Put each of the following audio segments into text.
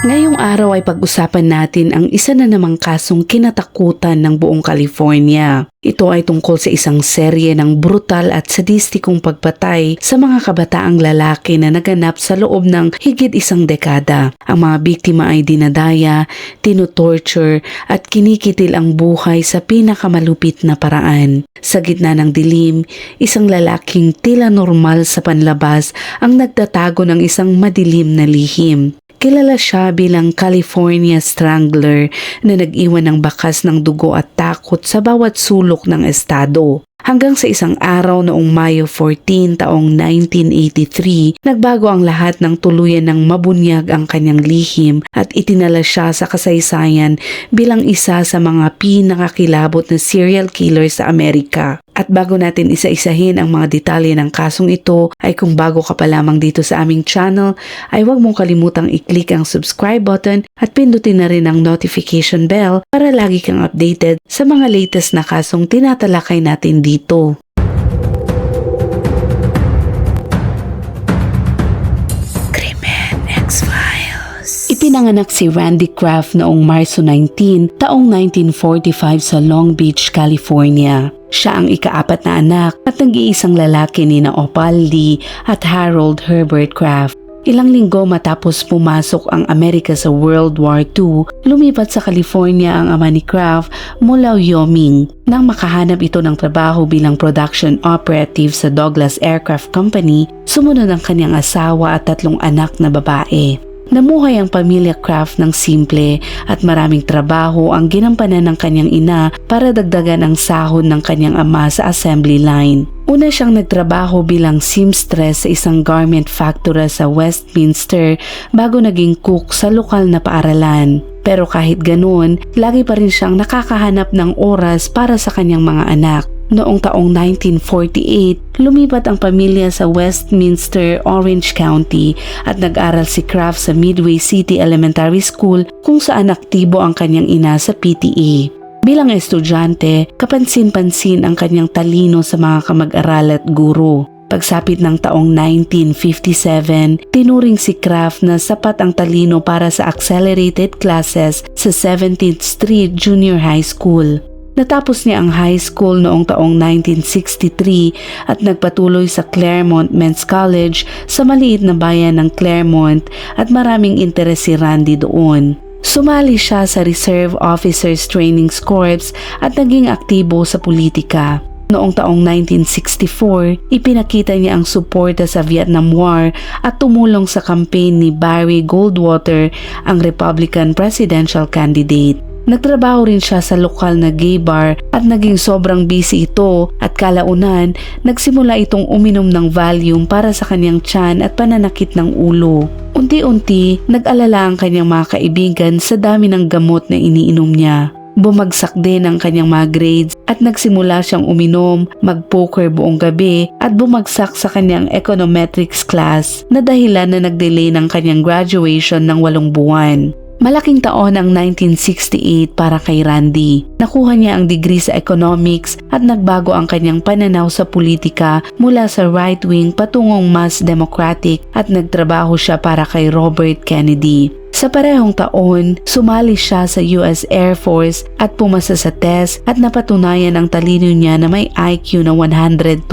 Ngayong araw ay pag-usapan natin ang isa na namang kasong kinatakutan ng buong California. Ito ay tungkol sa isang serye ng brutal at sadistikong pagpatay sa mga kabataang lalaki na naganap sa loob ng higit isang dekada. Ang mga biktima ay dinadaya, tinutorture at kinikitil ang buhay sa pinakamalupit na paraan. Sa gitna ng dilim, isang lalaking tila normal sa panlabas ang nagtatago ng isang madilim na lihim. Kilala siya bilang California Strangler na nag-iwan ng bakas ng dugo at takot sa bawat sulok ng estado. Hanggang sa isang araw noong Mayo 14 taong 1983, nagbago ang lahat ng tuluyan ng mabunyag ang kanyang lihim at itinala siya sa kasaysayan bilang isa sa mga pinakakilabot na serial killer sa Amerika. At bago natin isa-isahin ang mga detalye ng kasong ito, ay kung bago ka pa lamang dito sa aming channel, ay huwag mong kalimutang i-click ang subscribe button at pindutin na rin ang notification bell para lagi kang updated sa mga latest na kasong tinatalakay natin dito. Krimen X-Files. Ipinanganak si Randy Kraft noong Marso 19, taong 1945 sa Long Beach, California. Siya ang ika-4 na anak at nag-iisang lalaki nina Opal Lee at Harold Herbert Kraft. Ilang linggo matapos pumasok ang Amerika sa World War II, lumipat sa California ang ama ni Kraft mula Wyoming. Nang makahanap ito ng trabaho bilang production operative sa Douglas Aircraft Company, sumunod ang kanyang asawa at 3 anak na babae. Namuhay ang pamilya Kraft ng simple at maraming trabaho ang ginampanan ng kanyang ina para dagdagan ang sahod ng kanyang ama sa assembly line. Una siyang nagtrabaho bilang seamstress sa isang garment factory sa Westminster bago naging cook sa lokal na paaralan. Pero kahit ganoon, lagi pa rin siyang nakakahanap ng oras para sa kanyang mga anak. Noong taong 1948, lumipat ang pamilya sa Westminster, Orange County at nag-aral si Kraft sa Midway City Elementary School kung saan aktibo ang kanyang ina sa PTA. Bilang estudyante, kapansin-pansin ang kanyang talino sa mga kamag-aral at guro. Pagsapit ng taong 1957, tinuring si Kraft na sapat ang talino para sa accelerated classes sa 17th Street Junior High School. Natapos niya ang high school noong taong 1963 at nagpatuloy sa Claremont Men's College sa maliit na bayan ng Claremont at maraming interes si Randy doon. Sumali siya sa Reserve Officers Training Corps at naging aktibo sa politika. Noong taong 1964, ipinakita niya ang suporta sa Vietnam War at tumulong sa campaign ni Barry Goldwater, ang Republican presidential candidate. Nagtrabaho rin siya sa lokal na gay bar at naging sobrang busy ito at kalaunan nagsimula itong uminom ng Valium para sa kanyang tiyan at pananakit ng ulo. Unti-unti nag-alala ang kanyang mga kaibigan sa dami ng gamot na iniinom niya. Bumagsak din ang kanyang mga grades at nagsimula siyang uminom, mag-poker buong gabi at bumagsak sa kanyang econometrics class na dahilan na nag-delay ng kanyang graduation ng 8 buwan. Malaking taon ang 1968 para kay Randy. Nakuha niya ang degree sa economics at nagbago ang kanyang pananaw sa politika mula sa right-wing patungong mas democratic at nagtrabaho siya para kay Robert Kennedy. Sa parehong taon, sumali siya sa US Air Force at pumasa sa test at napatunayan ang talino niya na may IQ na 129.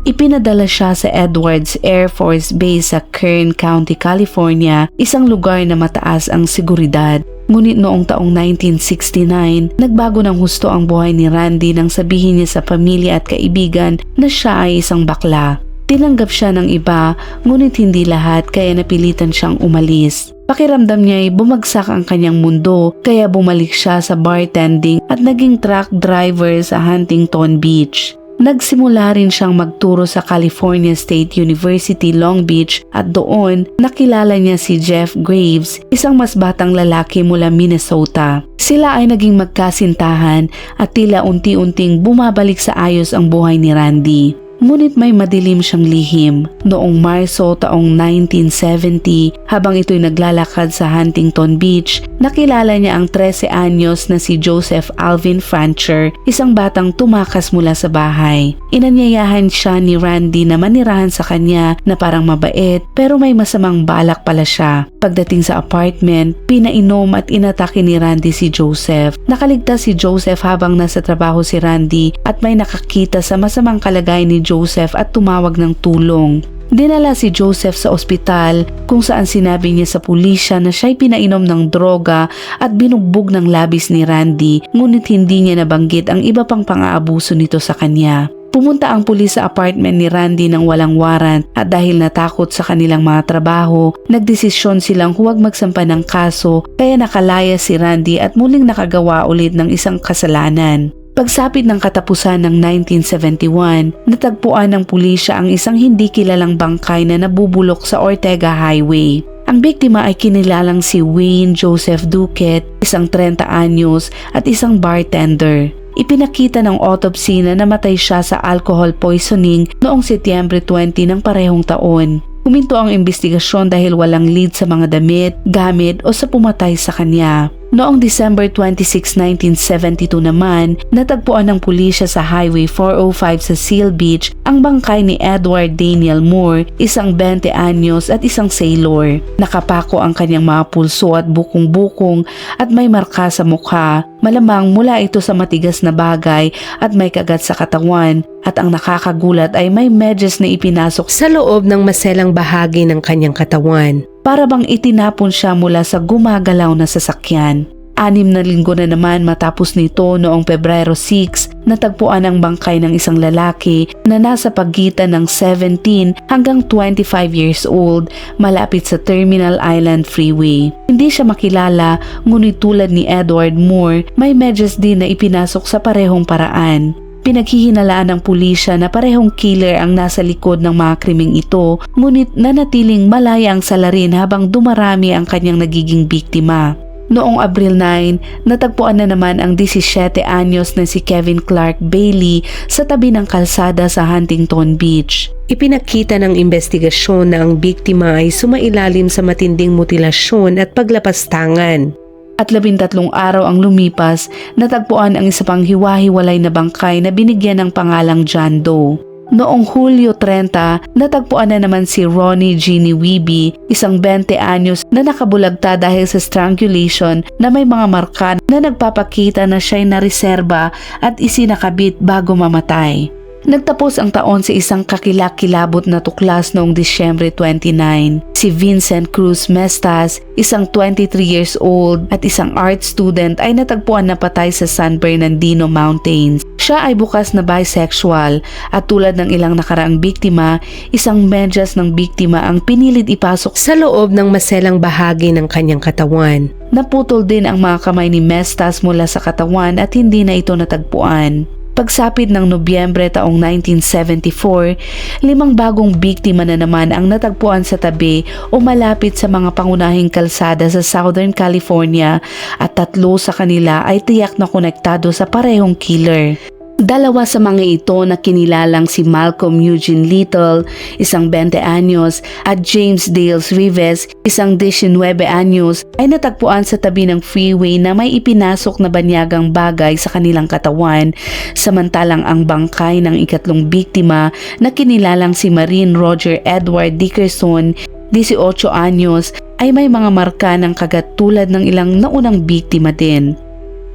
Ipinadala siya sa Edwards Air Force Base sa Kern County, California, isang lugar na mataas ang seguridad. Ngunit noong taong 1969, nagbago ng husto ang buhay ni Randy nang sabihin niya sa pamilya at kaibigan na siya ay isang bakla. Tinanggap siya ng iba, ngunit hindi lahat kaya napilitan siyang umalis. Pakiramdam niya ay bumagsak ang kanyang mundo kaya bumalik siya sa bartending at naging truck driver sa Huntington Beach. Nagsimula rin siyang magturo sa California State University, Long Beach at doon nakilala niya si Jeff Graves, isang mas batang lalaki mula Minnesota. Sila ay naging magkasintahan at tila unti-unting bumabalik sa ayos ang buhay ni Randy. ngunit may madilim siyang lihim. Noong Marso taong 1970, habang ito'y naglalakad sa Huntington Beach, nakilala niya ang 13 anyos na si Joseph Alvin Francher, isang batang tumakas mula sa bahay. Inanyayahan siya ni Randy na manirahan sa kanya na parang mabait pero may masamang balak pala siya. Pagdating sa apartment, pinainom at inatake ni Randy si Joseph. Nakaligtas si Joseph habang nasa trabaho si Randy at may nakakita sa masamang kalagayan ni Joseph at tumawag ng tulong. Dinala si Joseph sa ospital kung saan sinabi niya sa pulisya na siya'y pinainom ng droga at binugbog ng labis ni Randy, ngunit hindi niya nabanggit ang iba pang pang-aabuso nito sa kanya. Pumunta ang pulis sa apartment ni Randy nang walang warrant at dahil natakot sa kanilang mga trabaho, nagdesisyon silang huwag magsampa ng kaso kaya nakalaya si Randy at muling nakagawa ulit ng isang kasalanan. Pagsapit ng katapusan ng 1971, natagpuan ng pulisya ang isang hindi kilalang bangkay na nabubulok sa Ortega Highway. Ang biktima ay kinilalang si Wayne Joseph Duquette, isang 30 anyos at isang bartender. Ipinakita ng autopsy na namatay siya sa alcohol poisoning noong Setyembre 20 ng parehong taon. Huminto ang investigasyon dahil walang lead sa mga damit, gamit o sa pumatay sa kanya. Noong December 26, 1972 naman, natagpuan ng pulisya sa Highway 405 sa Seal Beach ang bangkay ni Edward Daniel Moore, isang 20 anyos at isang sailor. Nakapako ang kanyang mga pulso at bukong-bukong at may marka sa mukha. Malamang mula ito sa matigas na bagay at may kagat sa katawan. At ang nakakagulat ay may medyas na ipinasok sa loob ng maselang bahagi ng kanyang katawan. Para bang itinapon siya mula sa gumagalaw na sasakyan. 6 na linggo na naman matapos nito noong Pebrero 6, natagpuan ang bangkay ng isang lalaki na nasa pagitan ng 17 hanggang 25 years old malapit sa Terminal Island Freeway. Hindi siya makilala, ngunit tulad ni Edward Moore, may medyas din na ipinasok sa parehong paraan. Pinaghihinalaan ng pulisya na parehong killer ang nasa likod ng mga krimeng ito, ngunit nanatiling malaya ang salarin habang dumarami ang kanyang nagiging biktima. Noong Abril 9, natagpuan na naman ang 17 anyos na si Kevin Clark Bailey sa tabi ng kalsada sa Huntington Beach. Ipinakita ng investigasyon na ang biktima ay sumailalim sa matinding mutilasyon at paglapastangan. At 13 araw ang lumipas, natagpuan ang isa pang hiwa-hiwalay na bangkay na binigyan ng pangalang John Doe. Noong Hulyo 30, natagpuan na naman si Ronnie Ginny Wiebe, isang 20 anyos na nakabulagta dahil sa strangulation na may mga marka na nagpapakita na siya'y nareserba at isinakabit bago mamatay. Nagtapos ang taon sa isang kakilakilabot na tuklas noong Disyembre 29. Si Vincent Cruz Mestas, isang 23 years old at isang art student ay natagpuan na patay sa San Bernardino Mountains. Siya ay bukas na bisexual at tulad ng ilang nakaraang biktima, isang medyas ng biktima ang pinilit ipasok sa loob ng maselang bahagi ng kanyang katawan. Naputol din ang mga kamay ni Mestas mula sa katawan at hindi na ito natagpuan. Pagsapit ng Nobyembre taong 1974, 5 bagong biktima na naman ang natagpuan sa tabi o malapit sa mga pangunahing kalsada sa Southern California at 3 sa kanila ay tiyak na konektado sa parehong killer. 2 sa mga ito na kinilalang si Malcolm Eugene Little, isang 20 anyos, at James Dale Rives, isang 19 anyos, ay natagpuan sa tabi ng freeway na may ipinasok na banyagang bagay sa kanilang katawan, samantalang ang bangkay ng ikatlong biktima na kinilalang si Marine Roger Edward Dickerson, 18 anyos, ay may mga marka ng kagat tulad ng ilang naunang biktima din.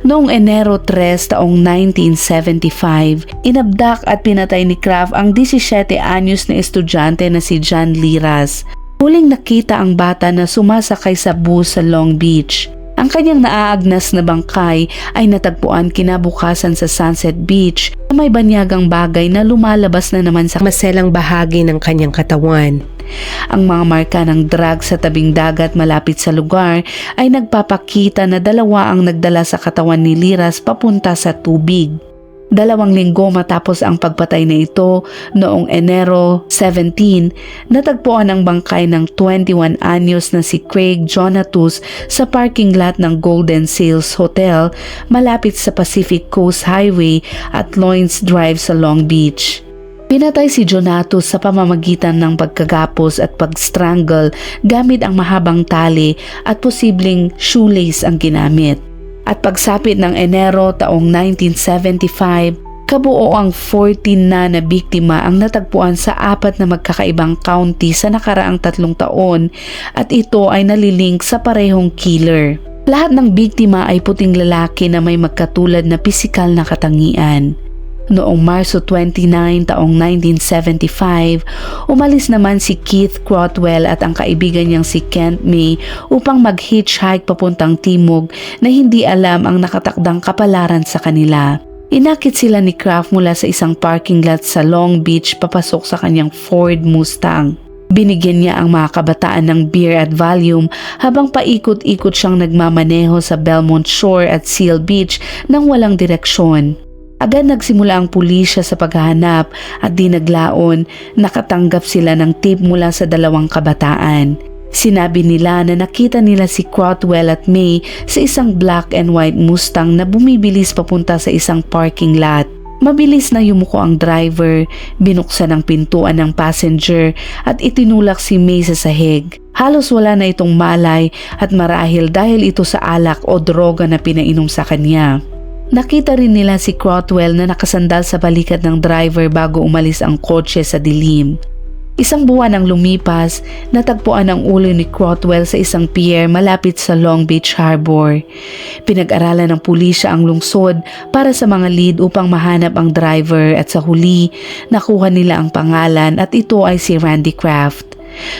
Noong Enero 3 taong 1975, inabdak at pinatay ni Kraft ang 17 anyos na estudyante na si John Liras. Huling nakita ang bata na sumasakay sa bus sa Long Beach. Ang kanyang naaagnas na bangkay ay natagpuan kinabukasan sa Sunset Beach na may banyagang bagay na lumalabas na naman sa maselang bahagi ng kanyang katawan. Ang mga marka ng drug sa tabing dagat malapit sa lugar ay nagpapakita na 2 ang nagdala sa katawan ni Liras papunta sa tubig. 2 linggo matapos ang pagpatay na ito, noong Enero 17, natagpuan ang bangkay ng 21 anyos na si Craig Jonatus sa parking lot ng Golden Sails Hotel malapit sa Pacific Coast Highway at Loynes Drive sa Long Beach. Pinatay si Jonatus sa pamamagitan ng pagkagapos at pag-strangle gamit ang mahabang tali at posibleng shoelace ang ginamit. At pagsapit ng Enero taong 1975, kabuo ang 14 na biktima ang natagpuan sa 4 na magkakaibang county sa nakaraang 3 taon at ito ay nalilink sa parehong killer. Lahat ng biktima ay puting lalaki na may magkatulad na pisikal na katangian. Noong Marso 29 taong 1975, umalis naman si Keith Crotwell at ang kaibigan niyang si Kent May upang mag-hitchhike papuntang timog na hindi alam ang nakatakdang kapalaran sa kanila. Inakit sila ni Kraft mula sa isang parking lot sa Long Beach papasok sa kanyang Ford Mustang. Binigyan niya ang mga kabataan ng beer at Valium habang paikot-ikot siyang nagmamaneho sa Belmont Shore at Seal Beach nang walang direksyon. Agad nagsimula ang pulisya sa paghahanap at di naglaon, nakatanggap sila ng tip mula sa 2 kabataan. Sinabi nila na nakita nila si Crotwell at May sa isang black and white Mustang na bumibilis papunta sa isang parking lot. Mabilis na yumuko ang driver, binuksan ang pintuan ng passenger at itinulak si May sa sahig. Halos wala na itong malay at marahil dahil ito sa alak o droga na pinainom sa kanya. Nakita rin nila si Crotwell na nakasandal sa balikat ng driver bago umalis ang kotse sa dilim. Isang buwan ang lumipas, natagpuan ang ulo ni Crotwell sa isang pier malapit sa Long Beach Harbor. Pinag-aralan ng pulisya ang lungsod para sa mga lead upang mahanap ang driver at sa huli, nakuha nila ang pangalan at ito ay si Randy Kraft.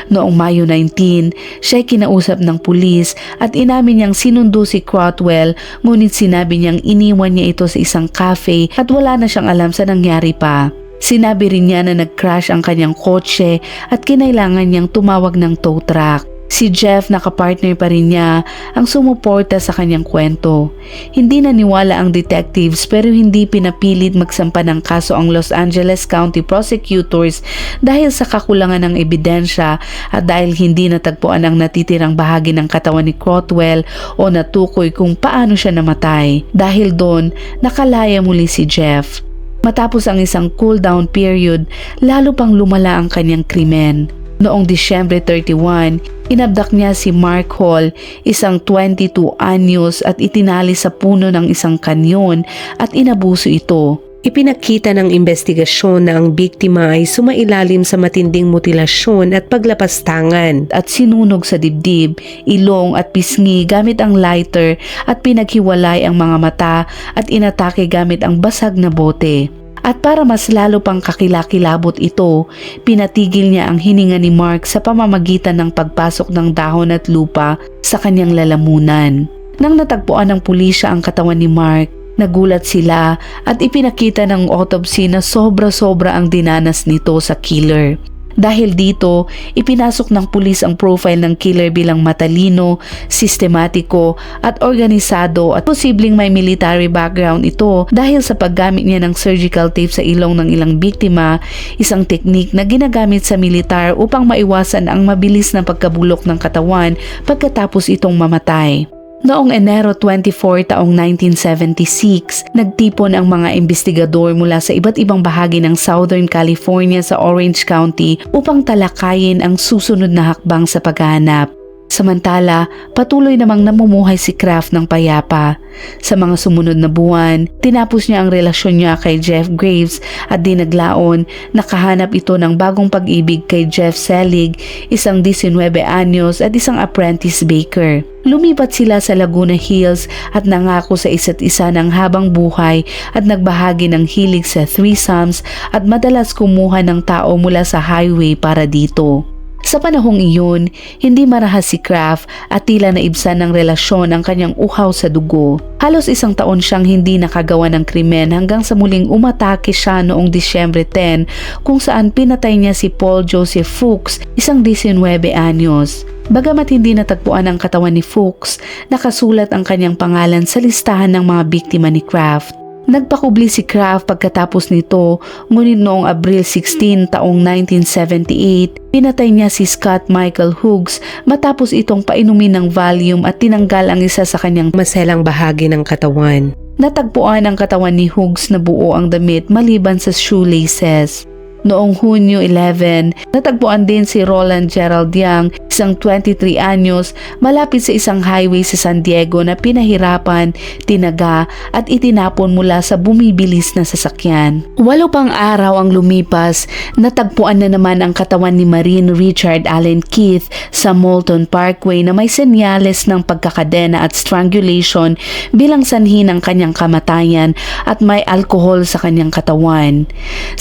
Noong Mayo 19, siya'y kinausap ng pulis at inamin niyang sinundo si Crotwell, ngunit sinabi niyang iniwan niya ito sa isang cafe at wala na siyang alam sa nangyari pa. Sinabi rin niya na nag-crash ang kanyang kotse at kinailangan niyang tumawag ng tow truck. Si Jeff, nakapartner pa rin niya, ang sumuporta sa kanyang kwento. Hindi naniwala ang detectives pero hindi pinapilit magsampa ng kaso ang Los Angeles County prosecutors dahil sa kakulangan ng ebidensya at dahil hindi natagpuan ang natitirang bahagi ng katawan ni Crotwell o natukoy kung paano siya namatay. Dahil doon, nakalaya muli si Jeff. Matapos ang isang cool-down period, lalo pang lumala ang kanyang krimen. Noong Disyembre 31, inabdak niya si Mark Hall, isang 22 anyos at itinali sa puno ng isang kanyon at inabuso ito. Ipinakita ng investigasyon na ang biktima ay sumailalim sa matinding mutilasyon at paglapastangan at sinunog sa dibdib, ilong at pisngi gamit ang lighter at pinaghiwalay ang mga mata at inatake gamit ang basag na bote. At para mas lalo pang kakilakilabot ito, pinatigil niya ang hininga ni Mark sa pamamagitan ng pagpasok ng dahon at lupa sa kanyang lalamunan. Nang natagpuan ng pulisya ang katawan ni Mark, nagulat sila at ipinakita ng autopsy na sobra-sobra ang dinanas nito sa killer. Dahil dito, ipinasok ng pulis ang profile ng killer bilang matalino, sistematiko at organisado at posibleng may military background ito dahil sa paggamit niya ng surgical tape sa ilong ng ilang biktima, isang teknik na ginagamit sa militar upang maiwasan ang mabilis na pagkabulok ng katawan pagkatapos itong mamatay. Noong Enero 24 taong 1976, nagtipon ang mga investigador mula sa iba't ibang bahagi ng Southern California sa Orange County upang talakayin ang susunod na hakbang sa paghahanap. Samantala, patuloy namang namumuhay si Kraft ng payapa. Sa mga sumunod na buwan, tinapos niya ang relasyon niya kay Jeff Graves at di naglaon, nakahanap ito ng bagong pag-ibig kay Jeff Selig, isang 19 anyos at isang apprentice baker. Lumipat sila sa Laguna Hills at nangako sa isa't isa ng habang buhay at nagbahagi ng hilig sa threesomes at madalas kumuha ng tao mula sa highway para dito. Sa panahong iyon, hindi marahas si Kraft at tila naibsan ng relasyon ang kanyang uhaw sa dugo. Halos 1 taon siyang hindi nakagawa ng krimen hanggang sa muling umatake siya noong Disyembre 10 kung saan pinatay niya si Paul Joseph Fuchs, isang 19 anyos. Bagamat hindi natagpuan ang katawan ni Fuchs, nakasulat ang kanyang pangalan sa listahan ng mga biktima ni Kraft. Nagpakubli si Kraft pagkatapos nito, ngunit noong Abril 16 taong 1978, pinatay niya si Scott Michael Hughes matapos itong painumin ng Valium at tinanggal ang isa sa kanyang maselang bahagi ng katawan. Natagpuan ang katawan ni Hughes na buo ang damit maliban sa shoelaces. Noong Hunyo 11, natagpuan din si Roland Gerald Young, isang 23 anyos, malapit sa isang highway sa San Diego na pinahirapan, tinaga at itinapon mula sa bumibilis na sasakyan. 8 pang araw ang lumipas, natagpuan na naman ang katawan ni Marine Richard Allen Keith sa Moulton Parkway na may senyales ng pagkakadena at strangulation bilang sanhi ng kanyang kamatayan at may alkohol sa kanyang katawan.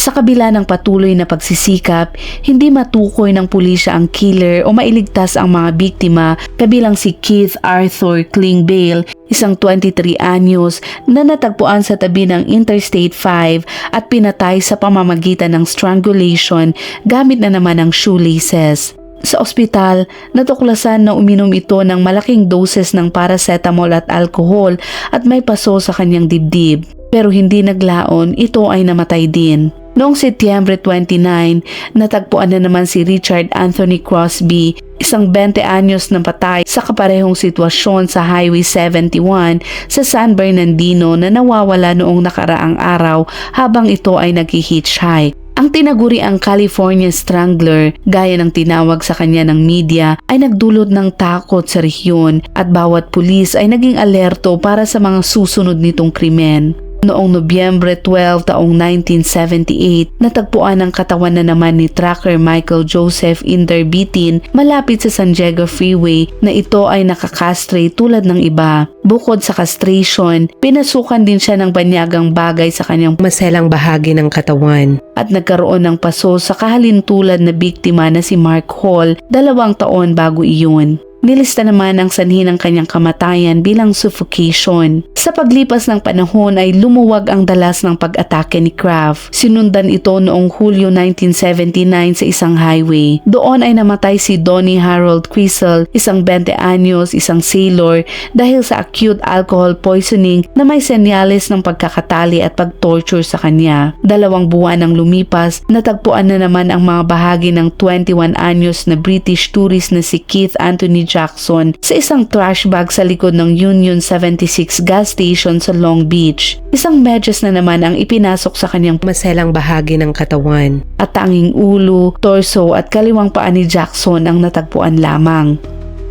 Sa kabila ng patuloy na pagsisikap, hindi matukoy ng pulisya ang killer o mailigtas ang mga biktima, kabilang si Keith Arthur Klingbeil, isang 23 anyos na natagpuan sa tabi ng Interstate 5 at pinatay sa pamamagitan ng strangulation gamit na naman ang shoelaces. Sa ospital, natuklasan na uminom ito ng malaking doses ng paracetamol at alcohol at may paso sa kanyang dibdib. Pero hindi naglaon, ito ay namatay din. Noong Setyembre 29, natagpuan na naman si Richard Anthony Crosby, isang 20 anyos na patay sa kaparehong sitwasyon sa Highway 71 sa San Bernardino na nawawala noong nakaraang araw habang ito ay nag-hitchhike. Ang tinaguriang California Strangler, gaya ng tinawag sa kanya ng media, ay nagdulot ng takot sa rehiyon at bawat pulis ay naging alerto para sa mga susunod nitong krimen. Noong Nobyembre 12 taong 1978, natagpuan ang katawan na naman ni Tracker Michael Joseph Inderbitin malapit sa San Diego Freeway na ito ay nakakastrate tulad ng iba. Bukod sa castration, pinasukan din siya ng banyagang bagay sa kanyang maselang bahagi ng katawan. At nagkaroon ng paso sa kahalintulad na biktima na si Mark Hall 2 taon bago iyon. Nilista naman ang sanhi ng kanyang kamatayan bilang suffocation. Sa paglipas ng panahon ay lumuwag ang dalas ng pag-atake ni Kraft. Sinundan ito noong Hulyo 1979 sa isang highway. Doon ay namatay si Donnie Harold Crisel, isang 20 anyos, isang sailor, dahil sa acute alcohol poisoning na may senyales ng pagkakatali at pag-torture sa kanya. 2 buwan ang lumipas, natagpuan na naman ang mga bahagi ng 21 anyos na British tourist na si Keith Anthony Jackson sa isang trash bag sa likod ng Union 76 gas station sa Long Beach. Isang medyas na naman ang ipinasok sa kanyang maselang bahagi ng katawan. At tanging ulo, torso at kaliwang paa ni Jackson ang natagpuan lamang.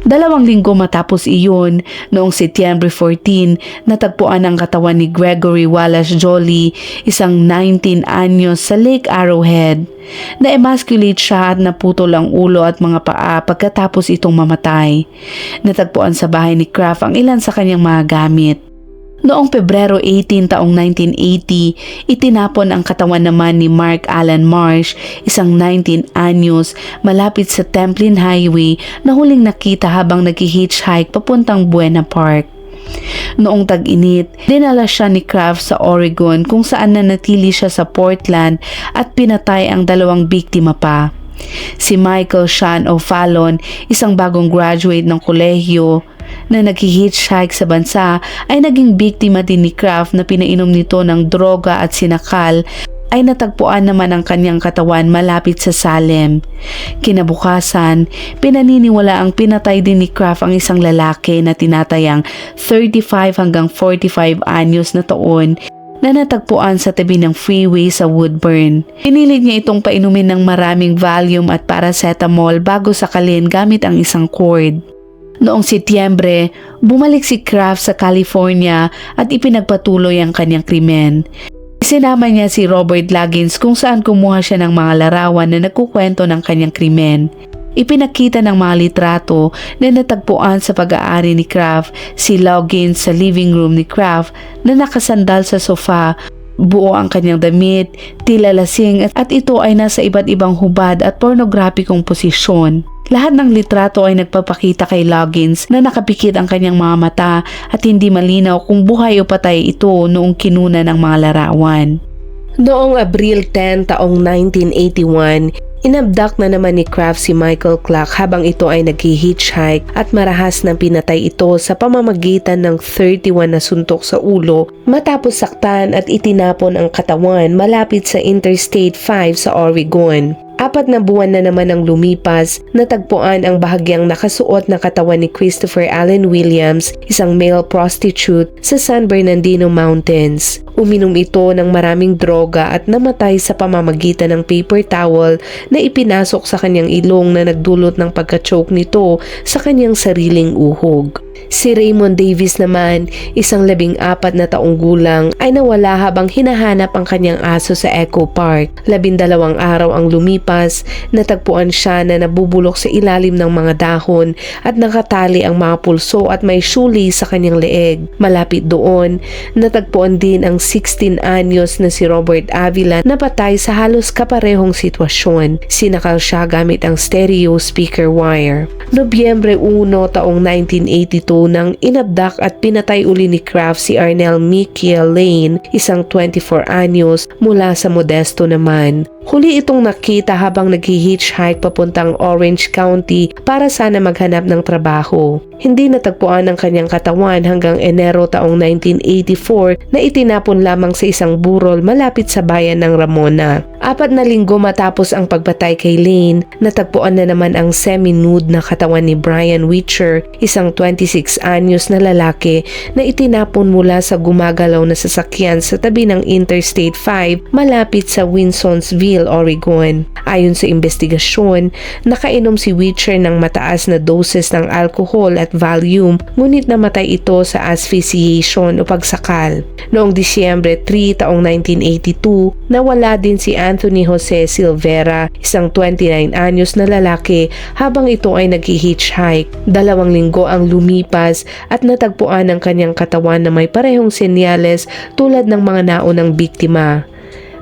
2 linggo matapos iyon, noong Setyembre 14, natagpuan ang katawan ni Gregory Wallace Jolie, isang 19 anyos sa Lake Arrowhead. Na-emasculate siya at naputol ang ulo at mga paa pagkatapos itong mamatay. Natagpuan sa bahay ni Kraft ang ilan sa kanyang mga gamit. Noong Pebrero 18 taong 1980, itinapon ang katawan naman ni Mark Alan Marsh, isang 19 anyos, malapit sa Templin Highway na huling nakita habang nag-hitchhike papuntang Buena Park. Noong tag-init, dinala siya ni Kraft sa Oregon kung saan nanatili siya sa Portland at pinatay ang 2 biktima pa. Si Michael Sean O'Fallon, isang bagong graduate ng kolehiyo na nag-hitchhike sa bansa, ay naging biktima din ni Kraft na pinainom nito ng droga at sinakal. Ay natagpuan naman ang kanyang katawan malapit sa Salem. Kinabukasan, pinaniniwala ang pinatay din ni Kraft ang isang lalaki na tinatayang 35 hanggang 45 anyos na taon na natagpuan sa tabi ng freeway sa Woodburn. Pinilit niya itong painumin ng maraming Valium at paracetamol bago sakalin gamit ang isang cord. Noong Setyembre, bumalik si Kraft sa California at ipinagpatuloy ang kanyang krimen. Isinama niya si Robert Loggins kung saan kumuha siya ng mga larawan na nagkukwento ng kanyang krimen. Ipinakita ng mga litrato na natagpuan sa pag-aari ni Kraft si Loggins sa living room ni Kraft na nakasandal sa sofa. Buo ang kanyang damit, tila lasing at ito ay nasa iba't ibang hubad at pornograpikong posisyon. Lahat ng litrato ay nagpapakita kay Loggins na nakapikit ang kanyang mga mata at hindi malinaw kung buhay o patay ito noong kinuna ng mga larawan. Noong Abril 10 taong 1981, inabduct na naman ni Kraft si Michael Clark habang ito ay nag-hitchhike at marahas nang pinatay ito sa pamamagitan ng 31 na suntok sa ulo matapos saktan at itinapon ang katawan malapit sa Interstate 5 sa Oregon. 4 na buwan na naman ang lumipas, natagpuan ang bahagyang nakasuot na katawan ni Christopher Allen Williams, isang male prostitute sa San Bernardino Mountains. Uminom ito ng maraming droga at namatay sa pamamagitan ng paper towel na ipinasok sa kanyang ilong na nagdulot ng pagka-choke nito sa kanyang sariling uhog. Si Raymond Davis naman, isang 14 na taong gulang, ay nawala habang hinahanap ang kanyang aso sa Echo Park. 12 araw ang lumipas, natagpuan siya na nabubulok sa ilalim ng mga dahon at nakatali ang mga pulso at may syuli sa kanyang leeg. Malapit doon, natagpuan din ang 16 anyos na si Robert Avila na patay sa halos kaparehong sitwasyon. Sinakal siya gamit ang stereo speaker wire. Nobyembre 1 taong 1982 nang inabdak at pinatay uli ni Kraft si Arnel Mikiel Lane, isang 24 anyos mula sa Modesto naman. Huli itong nakita habang nag-hitchhike papuntang Orange County para sana maghanap ng trabaho. Hindi natagpuan ang kanyang katawan hanggang Enero taong 1984 na itinapon lamang sa isang burol malapit sa bayan ng Ramona. 4 na linggo matapos ang pagpatay kay Lane, natagpuan na naman ang semi-nude na katawan ni Brian Witcher, isang 26 anyos na lalaki na itinapon mula sa gumagalaw na sasakyan sa tabi ng Interstate 5 malapit sa Winsonsville, Oregon. Ayon sa investigasyon, nakainom si Witcher ng mataas na doses ng alcohol at Valium, ngunit namatay ito sa asphyxiation o pagsakal. Noong Disyembre 3 taong 1982, nawala din si Anthony Jose Silvera, isang 29 anyos na lalaki, habang ito ay nag-hitchhike. 2 linggo ang lumipas at natagpuan ang kanyang katawan na may parehong senyales tulad ng mga naunang biktima.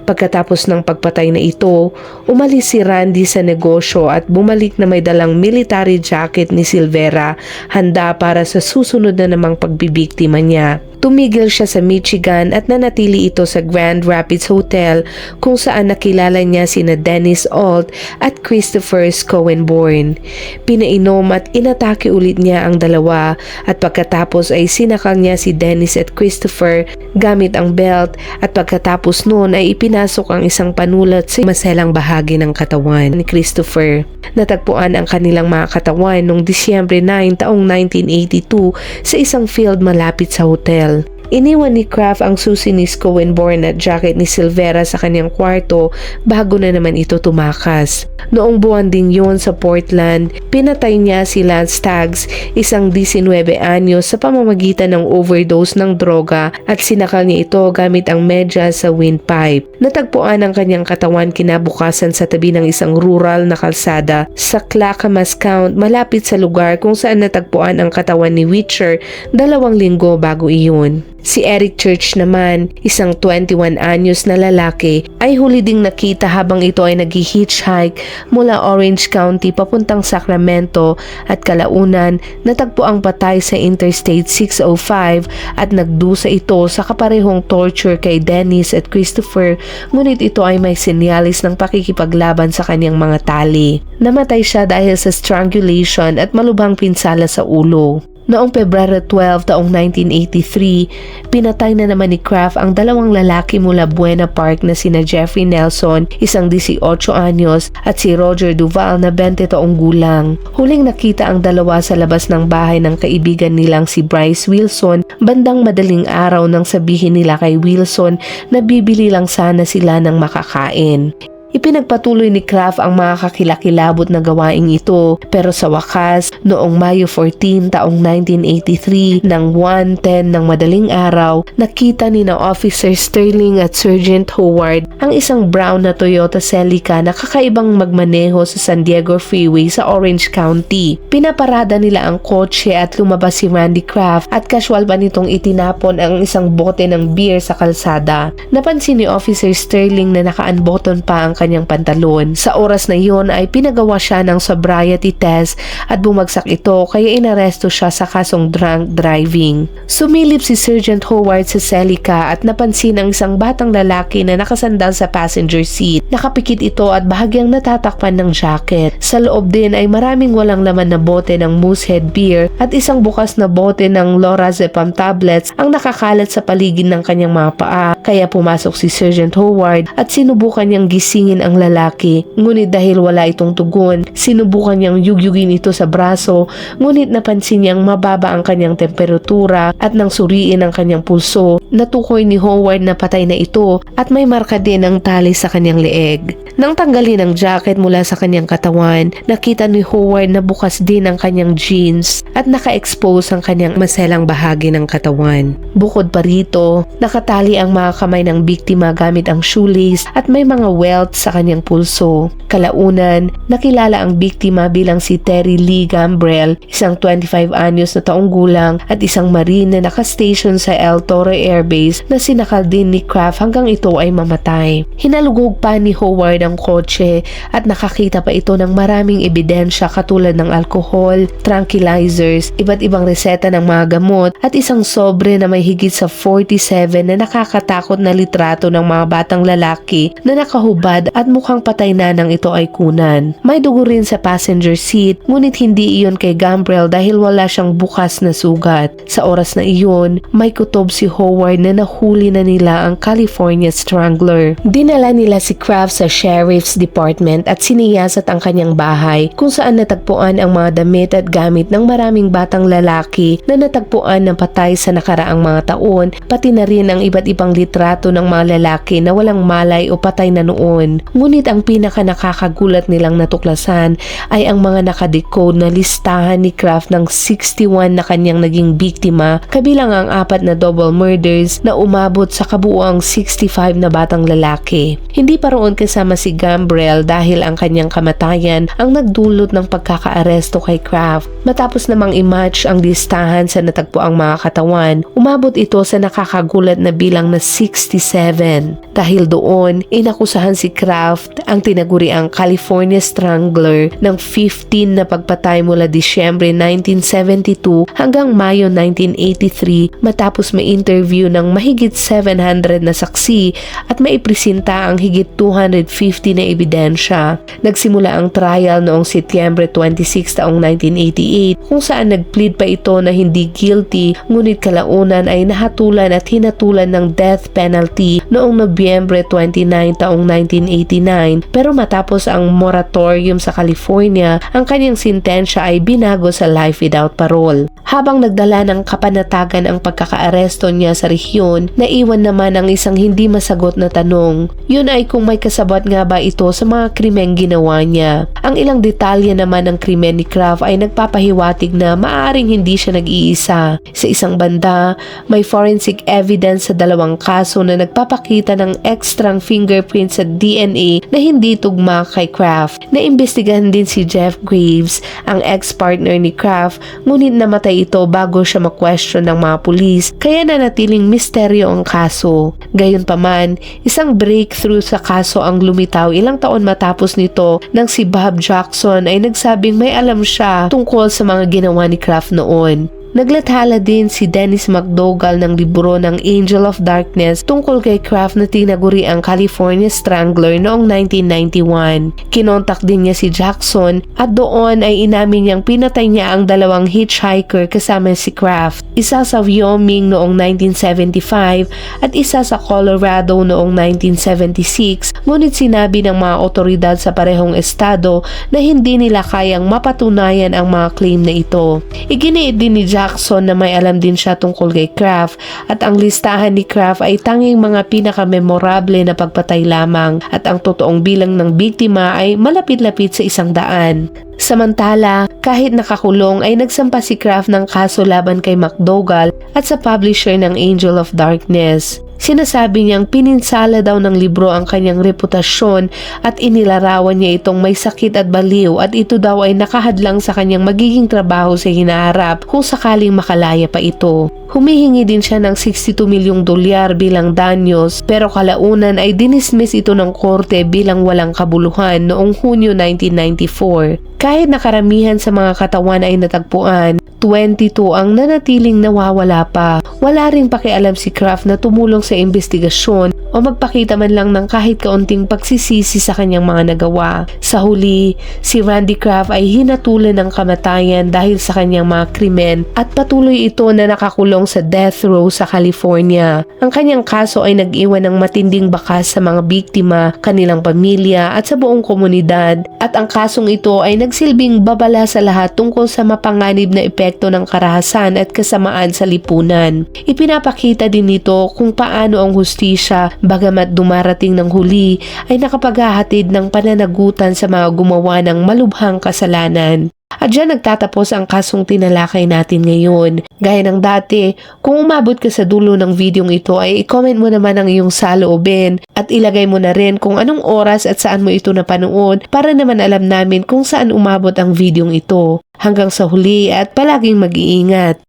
Pagkatapos ng pagpatay na ito, umalis si Randy sa negosyo at bumalik na may dalang military jacket ni Silvera, handa para sa susunod na namang pagbibiktima niya. Tumigil siya sa Michigan at nanatili ito sa Grand Rapids Hotel kung saan nakilala niya sina Dennis Alt at Christopher Schoenborn. Pinainom at inatake ulit niya ang dalawa at pagkatapos ay sinakal niya si Dennis at Christopher gamit ang belt at pagkatapos noon ay ipinasok ang isang panulat sa maselang bahagi ng katawan ni Christopher. Natagpuan ang kanilang mga katawan noong Disyembre 9 taong 1982 sa isang field malapit sa hotel. Iniwan ni Kraft ang susi ni Schoenborn at jacket ni Silvera sa kanyang kwarto bago na naman ito tumakas. Noong buwan din yon sa Portland, pinatay niya si Lance Staggs, isang 19 anyos sa pamamagitan ng overdose ng droga at sinakal niya ito gamit ang medyas sa windpipe. Natagpuan ang kanyang katawan kinabukasan sa tabi ng isang rural na kalsada sa Clackamas County malapit sa lugar kung saan natagpuan ang katawan ni Witcher 2 linggo bago iyon. Si Eric Church naman, isang 21 anyos na lalaki, ay huli ding nakita habang ito ay nag-hitchhike mula Orange County papuntang Sacramento at kalaunan natagpo ang patay sa Interstate 605 at nagdusa ito sa kaparehong torture kay Dennis at Christopher, ngunit ito ay may senyalis ng pakikipaglaban sa kanyang mga tali. Namatay siya dahil sa strangulation at malubhang pinsala sa ulo. Noong Pebrero 12 taong 1983, pinatay na naman ni Kraft ang 2 lalaki mula Buena Park na sina Jeffrey Nelson, isang 18 anyos, at si Roger Duval na 20 taong gulang. Huling nakita ang dalawa sa labas ng bahay ng kaibigan nilang si Bryce Wilson bandang madaling araw nang sabihin nila kay Wilson na bibili lang sana sila ng makakain. Ipinagpatuloy ni Kraft ang mga kakilakilabot na gawaing ito, pero sa wakas, noong Mayo 14 taong 1983 ng 1:10 ng madaling araw, nakita ni na Officer Sterling at Sergeant Howard ang isang brown na Toyota Celica na kakaibang magmaneho sa San Diego Freeway sa Orange County. Pinaparada nila ang kotse at lumabas si Randy Kraft at casual pa nitong itinapon ang isang bote ng beer sa kalsada. Napansin ni Officer Sterling na naka-unbutton pa ang kanyang pantalon. Sa oras na iyon ay pinagawa siya ng sobriety test at bumagsak ito kaya inaresto siya sa kasong drunk driving. Sumilip si Sergeant Howard sa Celica at napansin ang isang batang lalaki na nakasandal sa passenger seat. Nakapikit ito at bahagyang natatakpan ng jacket. Sa loob din ay maraming walang laman na bote ng Moosehead beer at isang bukas na bote ng lorazepam tablets ang nakakalat sa paligid ng kanyang mga paa. Kaya pumasok si Sergeant Howard at sinubukan niyang gisingin tumingin ang lalaki. Ngunit dahil wala itong tugon, sinubukan niyang yugyugin ito sa braso, ngunit napansin niyang mababa ang kanyang temperatura at nang suriin ang kanyang pulso, natukoy ni Howard na patay na ito at may marka din ang tali sa kanyang leeg. Nang tanggalin ang jacket mula sa kanyang katawan, nakita ni Howard na bukas din ang kanyang jeans at naka-expose ang kanyang maselang bahagi ng katawan. Bukod pa rito, nakatali ang mga kamay ng biktima gamit ang shoelace at may mga welts sa kanyang pulso. Kalaunan, nakilala ang biktima bilang si Terry Lee Gambrell, isang 25 anyos na taong gulang at isang marine na nakastation sa El Toro Air Base na sinakal din ni Kraft hanggang ito ay mamatay. Hinalugog pa ni Howard ang kotse at nakakita pa ito ng maraming ebidensya katulad ng alcohol, tranquilizers, iba't ibang reseta ng mga gamot at isang sobre na may higit sa 47 na nakakatakot na litrato ng mga batang lalaki na nakahubad at mukhang patay na nang ito ay kunan. May dugo rin sa passenger seat, ngunit hindi iyon kay Gambrell dahil wala siyang bukas na sugat. Sa oras na iyon, may kutob si Howard na nahuli na nila ang California Strangler. Dinala nila si Kraft sa Sheriff's Department at siniyasat ang kanyang bahay kung saan natagpuan ang mga damit at gamit ng maraming batang lalaki na natagpuan ng patay sa nakaraang mga taon, pati na rin ang iba't ibang litrato ng mga lalaki na walang malay o patay na noon. Ngunit ang pinaka nakakagulat nilang natuklasan ay ang mga nakadecode na listahan ni Kraft ng 61 na kanyang naging biktima, kabilang ang 4 na double murders na umabot sa kabuuang 65 na batang lalaki. Hindi pa roon kasama si Gambrell dahil ang kanyang kamatayan ang nagdulot ng pagkakaaresto kay Kraft. Matapos namang i-match ang listahan sa natagpuang mga katawan, umabot ito sa nakakagulat na bilang na 67. Dahil doon, inakusahan si Kraft ang tinaguriang California Strangler ng 15 na pagpatay mula Disyembre 1972 hanggang Mayo 1983 matapos may interview ng mahigit 700 na saksi at maipresenta ang higit 250 na ebidensya. Nagsimula ang trial noong Setyembre 26 taong 1988 kung saan nagplead pa ito na hindi guilty, ngunit kalaunan ay nahatulan at hinatulan ng death penalty noong Nobyembre 29 taong 1989, pero matapos ang moratorium sa California, ang kanyang sintensya ay binago sa life without parole. Habang nagdala ng kapanatagan ang pagkakaaresto niya sa rehiyon, naiwan naman ang isang hindi masagot na tanong. Yun ay kung may kasabot nga ba ito sa mga krimeng ginawa niya. Ang ilang detalye naman ng krimen ni Kraft ay nagpapahiwatig na maaaring hindi siya nag-iisa. Sa isang banda, may forensic evidence sa 2 kaso na nagpapakita ng ekstrang fingerprints sa DNA na hindi tugma kay Kraft. Naimbestigahan din si Jeff Graves, ang ex-partner ni Kraft, ngunit namatay ito bago siya ma-question ng mga pulis, kaya nanatiling misteryo ang kaso. Gayunpaman, isang breakthrough sa kaso ang lumitaw ilang taon matapos nito nang si Bob Jackson ay nagsabing may alam siya tungkol sa mga ginawa ni Kraft noon. Naglathala din si Dennis McDougall ng libro ng Angel of Darkness tungkol kay Kraft na tinaguri ang California Strangler noong 1991. Kinontak din niya si Jackson at doon ay inamin niyang pinatay niya ang 2 hitchhiker kasama si Kraft, isa sa Wyoming noong 1975 at isa sa Colorado noong 1976, ngunit sinabi ng mga otoridad sa parehong estado na hindi nila kayang mapatunayan ang mga claim na ito. Iginiit din ni Jackson na may alam din siya tungkol kay Kraft at ang listahan ni Kraft ay tanging mga pinaka-memorable na pagpatay lamang at ang totoong bilang ng biktima ay malapit-lapit sa 100. Samantala, kahit nakakulong ay nagsampa si Kraft ng kaso laban kay McDougall at sa publisher ng Angel of Darkness. Sinasabi niyang pininsala daw ng libro ang kanyang reputasyon at inilarawan niya itong may sakit at baliw at ito daw ay nakahadlang sa kanyang magiging trabaho sa hinaharap kung sakaling makalaya pa ito. Humihingi din siya ng $62 milyong bilang danyos pero kalaunan ay dinismiss ito ng korte bilang walang kabuluhan noong Hunyo 1994. Kahit nakaramihan sa mga katawan ay natagpuan, 22 ang nanatiling nawawala pa. Wala ring pakialam si Kraft na tumulong sa investigasyon o magpakita man lang ng kahit kaunting pagsisisi sa kanyang mga nagawa. Sa huli, si Randy Kraft ay hinatulan ng kamatayan dahil sa kanyang mga krimen at patuloy ito na nakakulong sa death row sa California. Ang kanyang kaso ay nag-iwan ng matinding bakas sa mga biktima, kanilang pamilya at sa buong komunidad, at ang kasong ito ay nagsilbing babala sa lahat tungkol sa mapanganib na epekto ng karahasan at kasamaan sa lipunan. Ipinapakita din nito kung paano ang hustisya, bagamat dumarating ng huli, ay nakapaghahatid ng pananagutan sa mga gumawa ng malubhang kasalanan. At dyan nagtatapos ang kasong tinalakay natin ngayon. Gaya ng dati, kung umabot ka sa dulo ng videong ito ay i-comment mo naman ang iyong saloobin at ilagay mo na rin kung anong oras at saan mo ito napanood para naman alam namin kung saan umabot ang videong ito. Hanggang sa huli at palaging mag-iingat.